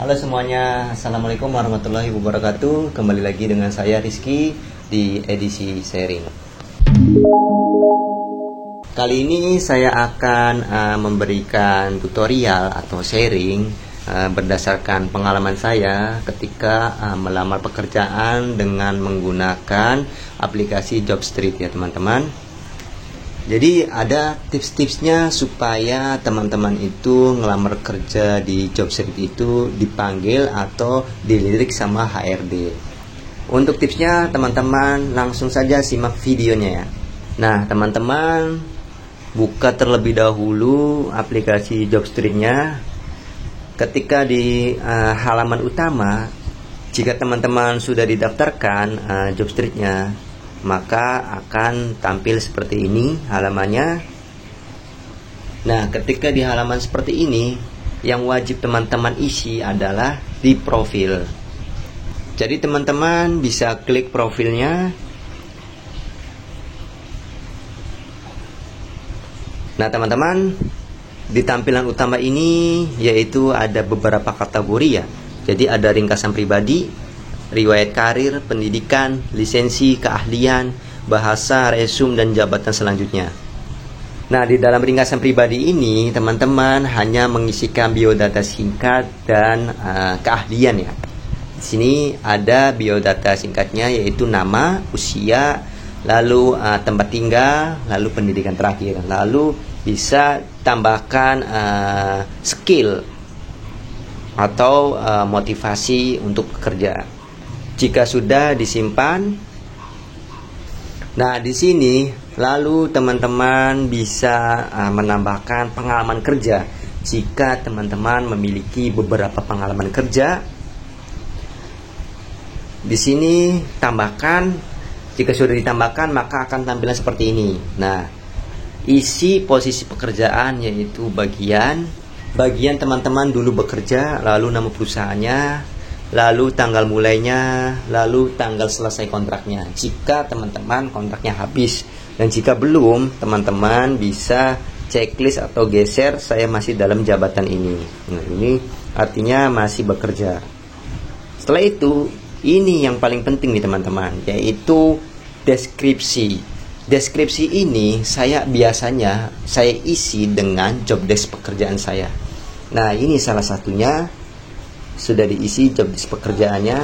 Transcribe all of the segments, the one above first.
Halo semuanya, Assalamualaikum warahmatullahi wabarakatuh. Kembali lagi dengan saya Rizky di edisi sharing. Kali ini saya akan memberikan tutorial atau sharing berdasarkan pengalaman saya ketika melamar pekerjaan dengan menggunakan aplikasi Jobstreet ya teman-teman. Jadi ada tips-tipsnya supaya teman-teman itu ngelamar kerja di Jobstreet itu dipanggil atau dilirik sama HRD. Untuk tipsnya teman-teman langsung saja simak videonya ya. Nah teman-teman buka terlebih dahulu aplikasi Jobstreet-nya. Ketika di halaman utama, jika teman-teman sudah didaftarkan Jobstreet-nya, maka akan tampil seperti ini halamannya. Nah, ketika di halaman seperti ini, yang wajib teman-teman isi adalah di profil. Jadi teman-teman bisa klik profilnya. Nah, teman-teman, di tampilan utama ini yaitu ada beberapa kategori ya. Jadi ada ringkasan pribadi, riwayat karir, pendidikan, lisensi, keahlian, bahasa, resume, dan jabatan selanjutnya. Nah, di dalam ringkasan pribadi ini, teman-teman hanya mengisikan biodata singkat dan keahlian ya. Di sini ada biodata singkatnya yaitu nama, usia, lalu tempat tinggal, lalu pendidikan terakhir. Lalu bisa tambahkan skill atau motivasi untuk bekerja. Jika sudah disimpan, nah di sini lalu teman-teman bisa menambahkan pengalaman kerja. Jika teman-teman memiliki beberapa pengalaman kerja, di sini tambahkan. Jika sudah ditambahkan, maka akan tampilan seperti ini. Nah, isi posisi pekerjaan yaitu bagian teman-teman dulu bekerja, lalu nama perusahaannya, lalu tanggal mulainya, lalu tanggal selesai kontraknya jika teman-teman kontraknya habis. Dan jika belum, teman-teman bisa checklist atau geser saya masih dalam jabatan ini. Nah, ini artinya masih bekerja. Setelah itu, ini yang paling penting nih teman-teman, yaitu deskripsi. Deskripsi ini biasanya saya isi dengan job desk pekerjaan saya. Nah, ini salah satunya sudah diisi job desk pekerjaannya.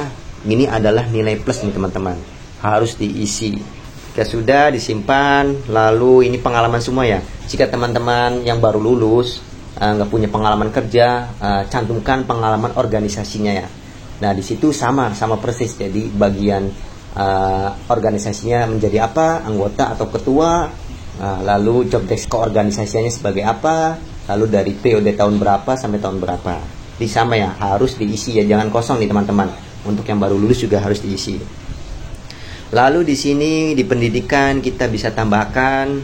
Ini adalah nilai plus nih teman-teman, harus diisi. Jika sudah disimpan, lalu ini pengalaman semua ya. Jika teman-teman yang baru lulus nggak punya pengalaman kerja, cantumkan pengalaman organisasinya ya. Nah di situ sama persis. Jadi bagian organisasinya menjadi apa, anggota atau ketua, lalu job desk keorganisasiannya sebagai apa, lalu dari periode tahun berapa sampai tahun berapa. Sama ya, harus diisi ya, jangan kosong nih teman-teman. Untuk yang baru lulus juga harus diisi. Lalu di sini di pendidikan kita bisa tambahkan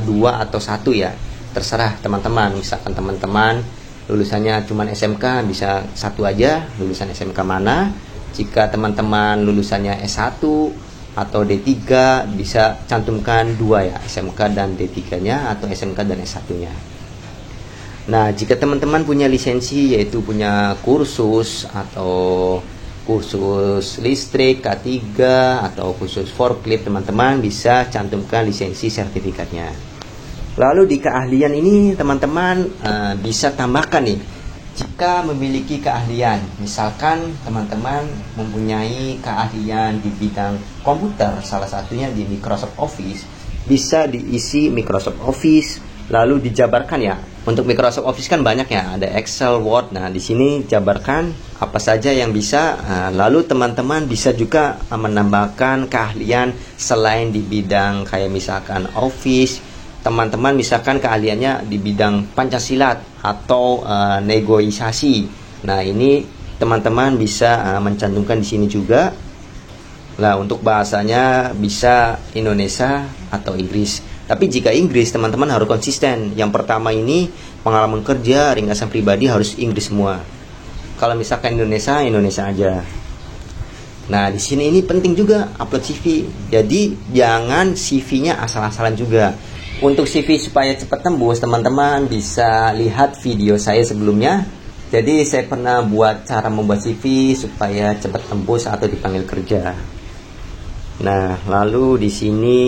2 atau 1 ya, terserah teman-teman. Misalkan teman-teman lulusannya cuma SMK, bisa 1 aja, lulusan SMK mana. Jika teman-teman lulusannya S1 atau D3, bisa cantumkan 2 ya, SMK dan D3 nya atau SMK dan S1 nya. Nah, jika teman-teman punya lisensi, yaitu punya kursus atau kursus listrik K3 atau kursus forklift, teman-teman bisa cantumkan lisensi sertifikatnya. Lalu di keahlian ini teman-teman bisa tambahkan nih, jika memiliki keahlian. Misalkan teman-teman mempunyai keahlian di bidang komputer, salah satunya di Microsoft Office, bisa diisi Microsoft Office, lalu dijabarkan ya. Untuk Microsoft Office kan banyak ya, ada Excel, Word. Nah, di sini jabarkan apa saja yang bisa. Lalu teman-teman bisa juga menambahkan keahlian selain di bidang kayak misalkan Office. Teman-teman misalkan keahliannya di bidang Pancasilat atau negosiasi. Nah, ini teman-teman bisa mencantumkan di sini juga. Nah, untuk bahasanya bisa Indonesia atau Inggris. Tapi jika Inggris, teman-teman harus konsisten. Yang pertama ini pengalaman kerja, ringkasan pribadi harus Inggris semua. Kalau misalkan Indonesia, Indonesia aja. Nah, di sini ini penting juga upload CV. Jadi jangan CV-nya asal-asalan juga. Untuk CV supaya cepat tembus, teman-teman bisa lihat video saya sebelumnya Jadi saya pernah buat cara membuat CV supaya cepat tembus atau dipanggil kerja. Nah, lalu di sini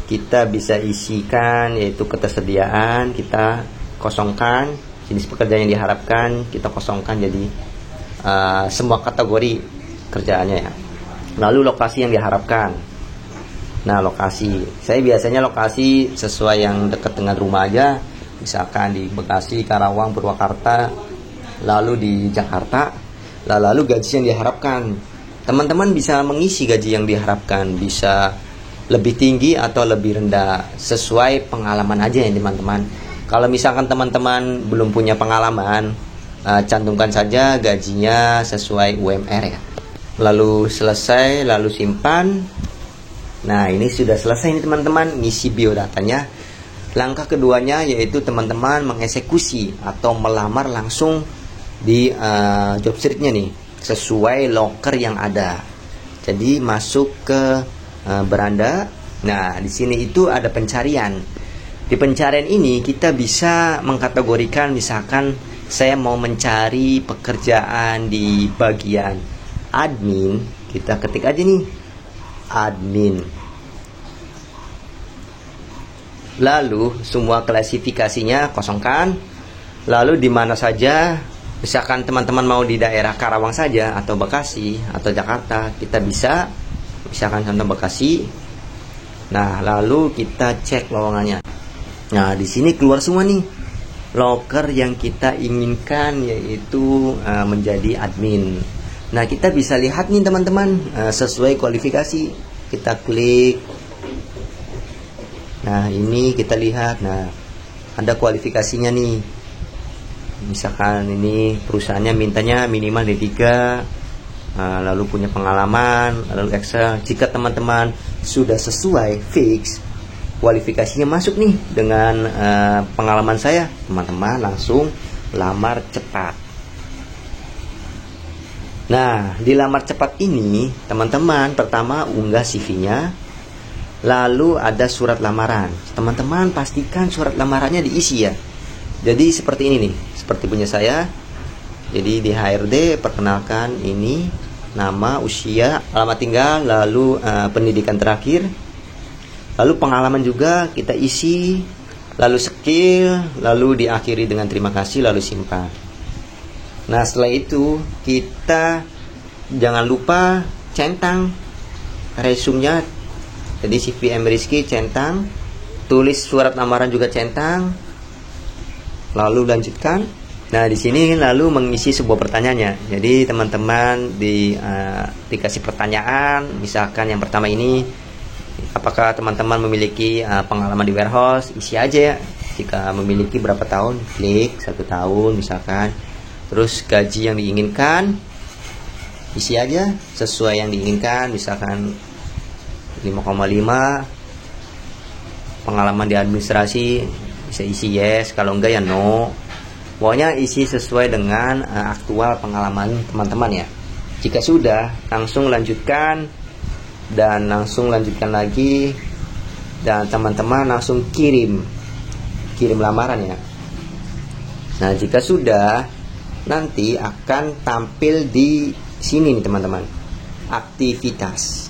kita bisa isikan yaitu ketersediaan, kita kosongkan jenis pekerjaan yang diharapkan, kita kosongkan jadi semua kategori kerjaannya ya. Lalu lokasi yang diharapkan. Nah, lokasi, saya biasanya lokasi sesuai yang dekat dengan rumah aja, misalkan di Bekasi, Karawang, Purwakarta, lalu di Jakarta. Lalu gaji yang diharapkan, teman-teman bisa mengisi gaji yang diharapkan, bisa lebih tinggi atau lebih rendah sesuai pengalaman aja ya teman-teman. Kalau misalkan teman-teman belum punya pengalaman, cantumkan saja gajinya sesuai UMR ya. Lalu selesai, lalu simpan. Nah, ini sudah selesai nih teman-teman ngisi biodatanya. Langkah keduanya yaitu teman-teman mengeksekusi atau melamar langsung di job streetnya nih sesuai loker yang ada. Jadi masuk ke beranda. Nah, di sini itu ada pencarian. Di pencarian ini kita bisa mengkategorikan, misalkan saya mau mencari pekerjaan di bagian admin, kita ketik aja nih admin. Lalu semua klasifikasinya kosongkan. Lalu di mana saja, misalkan teman-teman mau di daerah Karawang saja atau Bekasi atau Jakarta, kita bisa misalkan contoh Bekasi. Nah, lalu kita cek lowongannya. Nah, di sini keluar semua nih loker yang kita inginkan, yaitu menjadi admin. Nah, kita bisa lihat nih teman-teman sesuai kualifikasi. Kita klik. Nah, ini kita lihat. Nah, ada kualifikasinya nih. Misalkan ini perusahaannya mintanya minimal D3, lalu punya pengalaman, lalu Excel. Jika teman-teman sudah sesuai fix kualifikasinya masuk nih dengan pengalaman saya, teman-teman langsung lamar cepat. Nah, di lamar cepat ini teman-teman pertama unggah CV-nya, lalu ada surat lamaran. Teman-teman pastikan surat lamarannya diisi ya. Jadi seperti ini nih, seperti punya saya. Jadi di HRD perkenalkan ini nama, usia, alamat tinggal, lalu pendidikan terakhir, lalu pengalaman juga kita isi, lalu skill, lalu diakhiri dengan terima kasih, lalu simpan. Nah, setelah itu kita jangan lupa centang resumenya. Jadi CV M. Rizky centang, tulis surat lamaran juga centang, lalu lanjutkan. Nah, di sini lalu mengisi sebuah pertanyaannya. Jadi teman-teman dikasih pertanyaan, misalkan yang pertama ini, apakah teman-teman memiliki pengalaman di warehouse? Isi aja ya. Jika memiliki berapa tahun, klik 1 tahun misalkan. Terus gaji yang diinginkan, isi aja sesuai yang diinginkan, misalkan 5,5. Pengalaman di administrasi bisa isi yes, kalau enggak ya no. Pokoknya isi sesuai dengan aktual pengalaman teman-teman ya. Jika sudah, langsung lanjutkan dan langsung lanjutkan lagi, dan teman-teman langsung kirim lamaran ya. Nah, jika sudah, nanti akan tampil di sini nih teman-teman, aktivitas.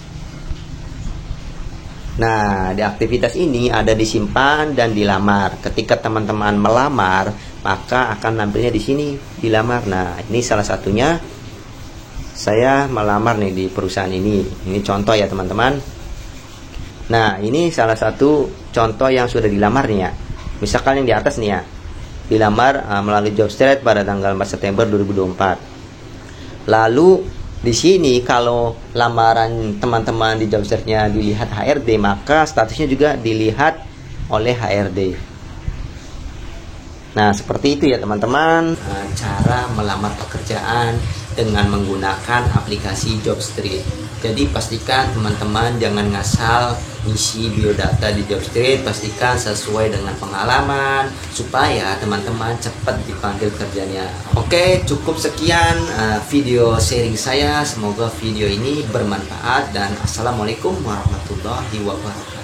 Nah, di aktivitas ini ada disimpan dan dilamar. Ketika teman-teman melamar, maka akan tampilnya di sini dilamar. Nah, ini salah satunya saya melamar nih di perusahaan ini. Ini contoh ya teman-teman. Nah, ini salah satu contoh yang sudah dilamar nih ya. Misalkan yang di atas nih ya, dilamar melalui Jobstreet pada tanggal 4 September 2024. Lalu di sini kalau lamaran teman-teman di Jobstreetnya dilihat HRD, maka statusnya juga dilihat oleh HRD. Nah, seperti itu ya teman-teman, cara melamar pekerjaan dengan menggunakan aplikasi Jobstreet. Jadi pastikan teman-teman jangan ngasal isi biodata di Jobstreet, pastikan sesuai dengan pengalaman supaya teman-teman cepat dipanggil kerjanya. Oke, cukup sekian video sharing saya. Semoga video ini bermanfaat dan assalamualaikum warahmatullahi wabarakatuh.